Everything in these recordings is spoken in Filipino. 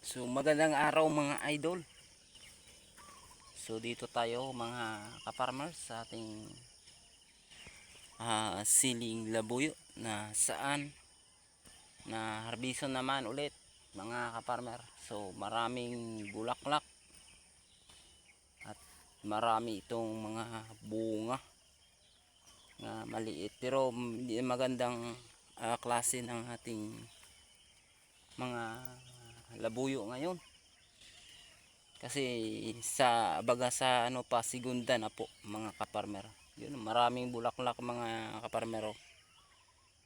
So magandang araw mga idol. So dito tayo mga ka-farmers sa ating siling labuyo na saan na harbison naman ulit mga ka-farmer. So maraming bulaklak at marami itong mga bunga na maliit pero magandang klase ng ating mga labuyo ngayon. Kasi sa baga sa ano pa segunda na po mga kaparmer. Yun, maraming bulaklak mga kaparmero.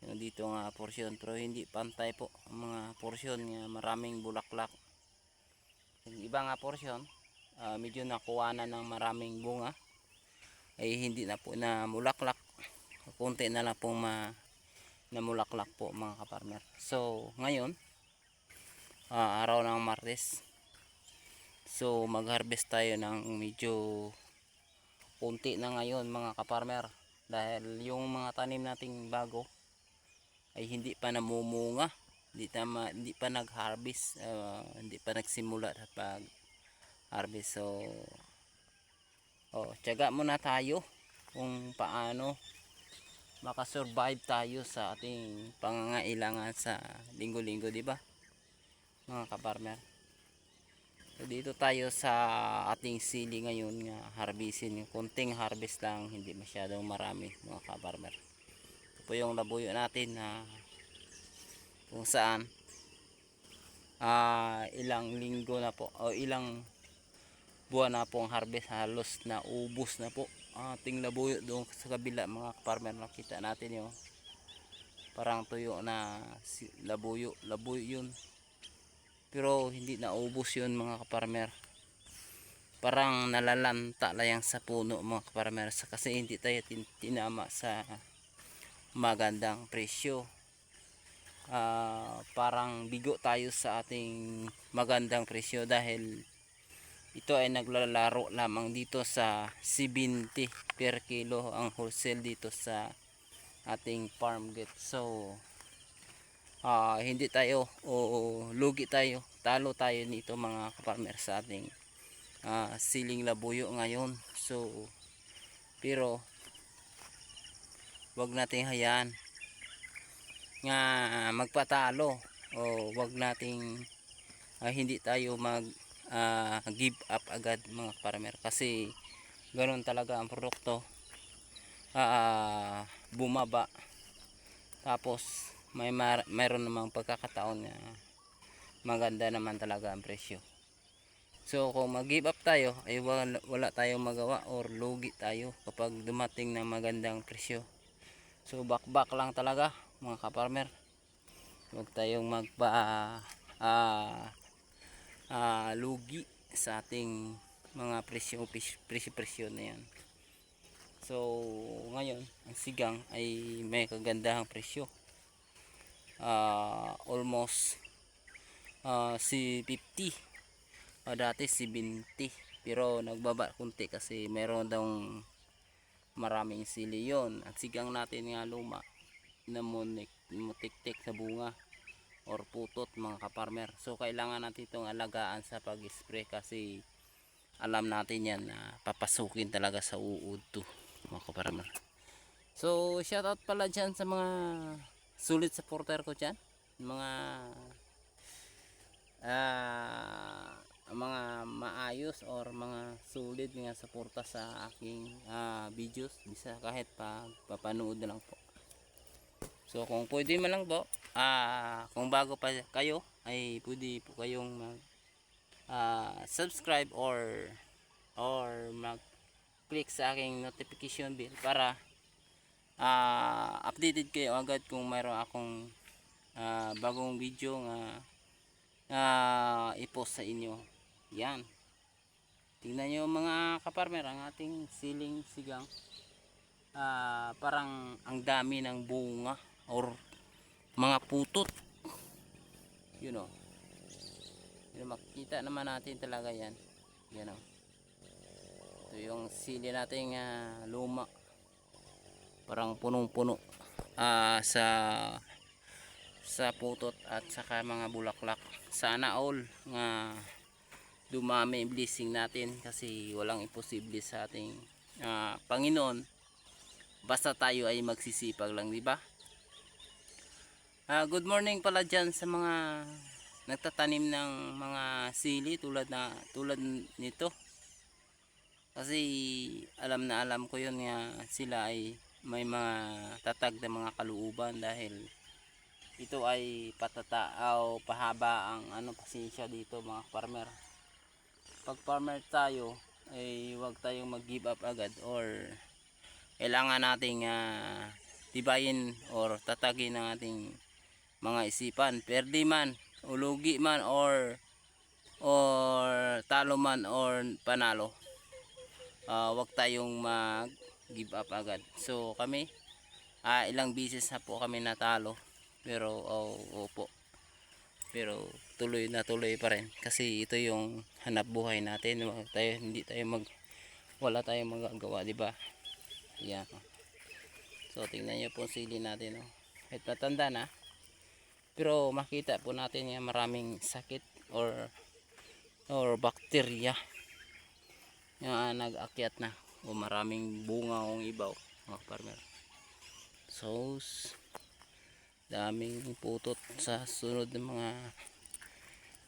Yun dito nga porsyon pero hindi pantay po ang mga porsyon nga maraming bulaklak. Yung iba nga porsyon medyo nakuha na ng maraming bunga ay hindi na po na mulaklak. Konti na lang pong namulaklak po mga kaparmer. So ngayon araw ng Martes. So mag-harvest tayo ng medyo konti na ngayon mga kaparmer dahil yung mga tanim nating bago ay hindi pa namumunga, hindi pa nag-harvest, hindi pa nagsimula at pag-harvest. So tiyaga muna tayo kung paano makasurvive tayo sa ating pangangailangan sa linggo-linggo, di ba mga kaparmer? So dito tayo sa ating sili ngayon nga harvestin, yung konting harvest lang, hindi masyadong marami mga ka-farmer. Ito po yung labuyo natin na kung saan ilang linggo na po o ilang buwan na pong harvest, halos na ubos na po ating labuyo doon sa kabila mga ka-farmer. Nakita natin yung parang tuyo na labuyo yun pero hindi naubos yun mga kaparmer, parang nalalanta lang sa puno mga kaparmer kasi hindi tayo tinama sa magandang presyo. Parang bigo tayo sa ating magandang presyo dahil ito ay naglalaro lamang dito sa 70 per kilo ang wholesale dito sa ating farm gate. So hindi tayo lugi tayo, talo tayo nito mga kaparmer sa ating siling labuyo ngayon. So pero wag nating hayaan nga magpatalo o wag nating hindi tayo mag give up agad mga kaparmer kasi ganoon talaga ang produkto, bumaba tapos mayroon namang pagkakataon na maganda naman talaga ang presyo. So kung mag-give up tayo ay wala tayong magawa or lugi tayo kapag dumating ng magandang presyo. So back lang talaga mga kaparmer. Huwag tayong lugi sa ating mga presyo na yan. So ngayon ang sigang ay may kagandahang presyo. Almost si 50 dati si 20 pero nagbaba kunti kasi meron daw maraming sili yon at sigang natin nga luma na mutik-tik sa bunga or putot mga kaparmer. So kailangan natin itong alagaan sa pag-spray kasi alam natin yan na papasukin talaga sa uod to mga kaparmer. So shoutout pala dyan sa mga sulit supporter ko dyan, mga maayos or mga sulit nga suporta sa aking videos, bisa kahit papanood na lang po. So kung pwede man lang po, kung bago pa kayo ay pwede po kayong mag subscribe or mag click sa aking notification bell para updated kayo agad kung mayroon akong bagong video nga i-post sa inyo. Yan, tingnan nyo mga kaparmer ang ating siling sigang. Parang ang dami ng bunga or mga putot, you know. Makikita naman natin talaga yan. Yan o, ito yung sili natin luma, parang punong puno sa sa putot at saka mga bulaklak. Sana all nga dumami ang blessing natin kasi walang imposible sa ating Panginoon basta tayo ay magsisipag lang, di ba? Good morning pala dyan sa mga nagtatanim ng mga sili tulad nito. Kasi alam na alam ko yun nga sila ay may mga tatag na mga kalooban dahil ito ay patataaw pahaba ang pasensya dito mga farmer. Pag farmer tayo ay huwag tayong mag give up agad or kailangan nating tibayin or tatagin ng ating mga isipan. Perdi man, ulugi man or talo man or panalo, huwag tayong mag give up agad. So kami ilang beses na po kami natalo pero opo, pero tuloy na tuloy pa rin kasi ito yung hanap buhay natin. Wala tayong magagawa, di ba? Yan. So tingnan niyo po sili natin, kahit matanda na pero makita po natin yung maraming sakit or bakterya yung nag-akyat na o maraming bunga o ibaw mga farmer. So daming putot sa sunod ng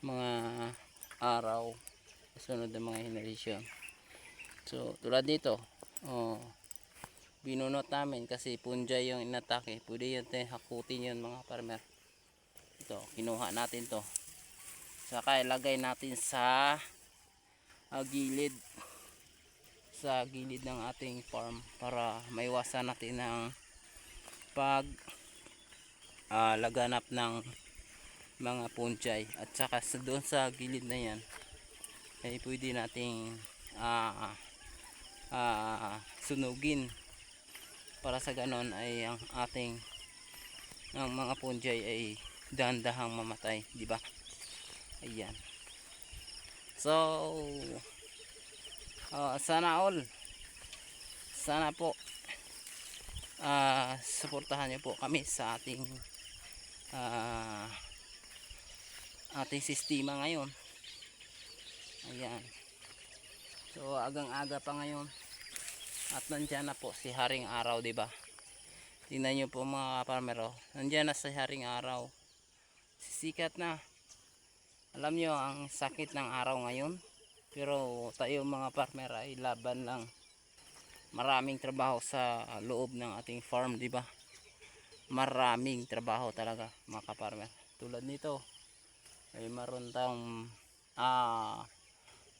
mga araw, sa sunod ng mga henerasyon. So tulad dito, binunot namin kasi punjay yung inatake. Pwede yun hakutin yun mga farmer. Ito, kinuha natin to, saka ilagay natin sa gilid ng ating farm para maiwasan natin ang pag laganap ng mga punjay. At saka doon sa gilid na yan ay pwede nating sunugin para sa ganon ay ang ating mga punjay ay dahan-dahang mamatay, di ba? Ayan. So sana po suportahan niyo po kami sa ating sistema ngayon. Ayan. So agang-aga pa ngayon at nandiyan na po si Haring Araw, di ba? Tingnan niyo po mga farmer, nandiyan na si Haring Araw. Sisikat na. Alam niyo ang sakit ng araw ngayon, pero tayo mga farmer ay laban lang. Maraming trabaho sa loob ng ating farm, di ba? Maraming trabaho talaga mga farmer. Tulad nito ay maroon tayong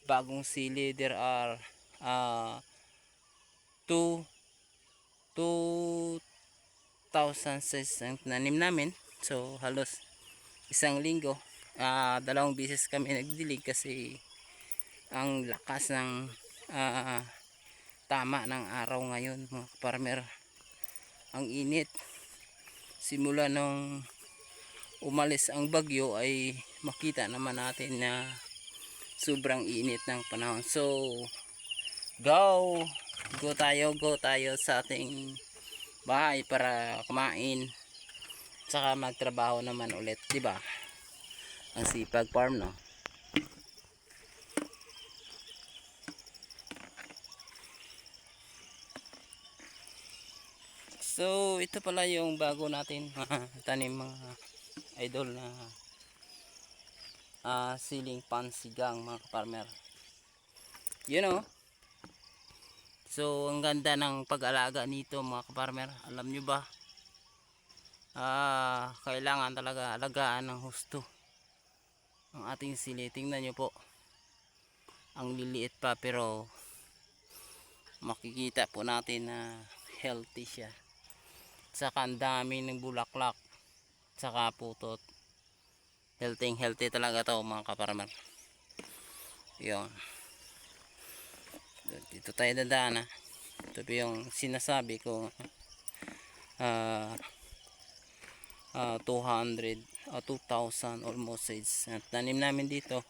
bagong sili. There are 2,000 size ang tinanim namin. So halos isang linggo, 2 beses kami nagdilig kasi ang lakas ng tama ng araw ngayon mga farmer. Ang init, simula nung umalis ang bagyo ay makita naman natin na sobrang init ng panahon. So go tayo sa ating bahay para kumain saka magtrabaho naman ulit, di ba? Ang sipag farm, no? So ito pala yung bago natin tanim mga idol na siling pansigang mga farmer. You know, so ang ganda ng pag-alaga nito mga farmer. Alam nyo ba, kailangan talaga alagaan ng husto ang ating sili. Tingnan nyo po, ang liliit pa pero makikita po natin na healthy siya. Saka ang dami ng bulaklak, saka putot. Healthy talaga to mga kaparmer. Yun, dito tayo dadaan. Ito po yung sinasabi ko, 200 o 2,000 almost size at tanim namin dito.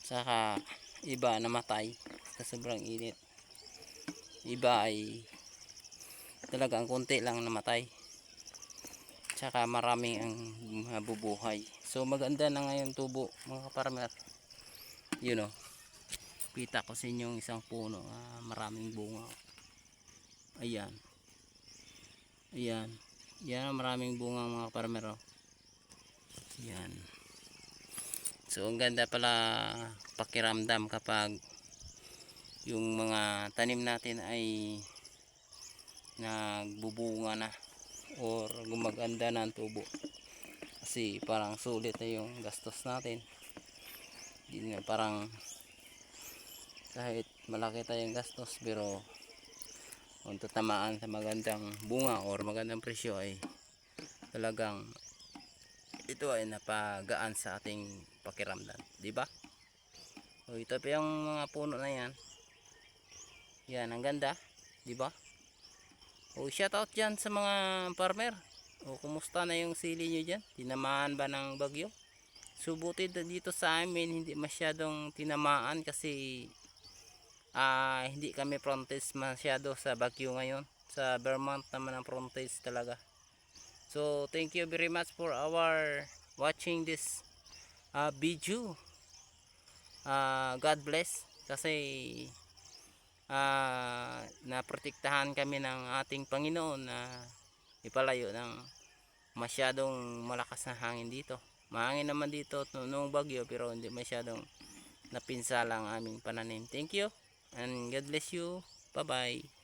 Saka iba namatay sa sobrang init, iba ay talagang konti lang namatay. tsaka maraming ang mabubuhay. So maganda na ngayon tubo mga kaparmer. Yun o, kita ko sa inyo yung isang puno, maraming bunga. Ayan, ayan, yan, maraming bunga mga kaparmer o. Yan. So ang ganda pala pakiramdam kapag yung mga tanim natin ay nagbubunga na or gumaganda na ang tubo, kasi parang sulit na yung gastos natin. Hindi na parang kahit malaki tayong gastos, pero kung tatamaan sa magandang bunga or magandang presyo ay talagang ito ay napagaan sa ating pakiramdam, di ba? O ito pa yung mga puno na yan. Yan, ang ganda, di ba? O shout out dyan sa mga farmer. O kumusta na yung sili nyo dyan? Tinamaan ba ng bagyo? Subuti dito sa amin hindi masyadong tinamaan kasi hindi kami frontage masyado sa bagyo ngayon. Sa Vermont naman ang frontage talaga. So thank you very much for our watching this video. God bless, kasi naprotektahan kami ng ating Panginoon na ipalayo ng masyadong malakas na hangin dito. Mahangin naman dito noong bagyo, pero hindi masyadong napinsala ang aming pananim. Thank you and God bless you. Bye bye.